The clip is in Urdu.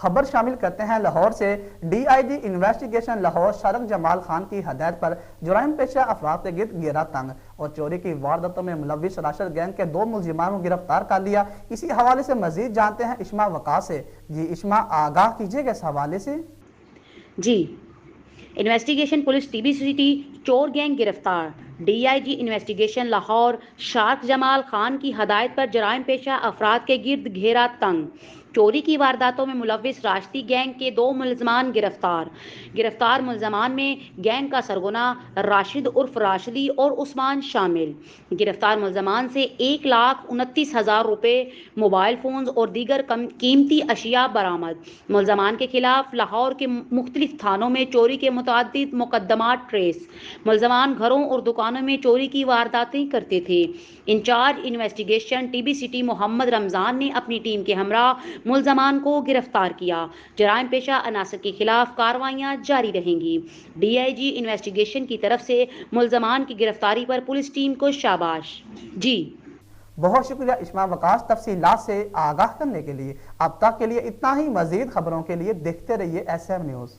خبر شامل کرتے ہیں لاہور سے۔ D I G investigation Lahore Shariq Jamal Khan کی ہدایت پر جرائم پیشہ افراد کے گرد گھیرا تنگ اور چوری کی وارداتوں میں ملوث راشد گینگ کے 2 ملزمان کو گرفتار کر لیا۔ اسی حوالے سے مزید جانتے ہیں اشما وقاص سے۔ جی اشما، آگاہ کیجیے گا اس حوالے سے۔ جی، investigation police T B city چور گینگ گرفتار۔ D I G investigation Lahore Shariq Jamal Khan کی ہدایت پر جرائم پیشہ افراد کے گرد گھیرا تنگ، چوری کی وارداتوں میں ملوث راشدی گینگ کے 2 ملزمان گرفتار۔ گرفتار ملزمان میں گینگ کا سرغنہ راشد عرف راشدی اور عثمان شامل۔ گرفتار ملزمان سے 1,29,000 روپے، موبائل فونز اور دیگر قیمتی اشیاء برآمد۔ ملزمان کے خلاف لاہور کے مختلف تھانوں میں چوری کے متعدد مقدمات ٹریس۔ ملزمان گھروں اور دکانوں میں چوری کی وارداتیں کرتے تھے۔ In charge investigation T B city Muhammad Ramzan نے اپنی ٹیم کے ہمراہ ملزمان کو گرفتار کیا۔ جرائم پیشہ عناصر کے خلاف کارروائیاں جاری رہیں گی۔ ڈی آئی جی انویسٹیگیشن کی طرف سے ملزمان کی گرفتاری پر پولیس ٹیم کو شاباش۔ جی بہت شکریہ اشما وقاص تفصیلات سے آگاہ کرنے کے لیے۔ اب تک کے لیے اتنا ہی، مزید خبروں کے لیے دیکھتے رہیے ایس ایم نیوز۔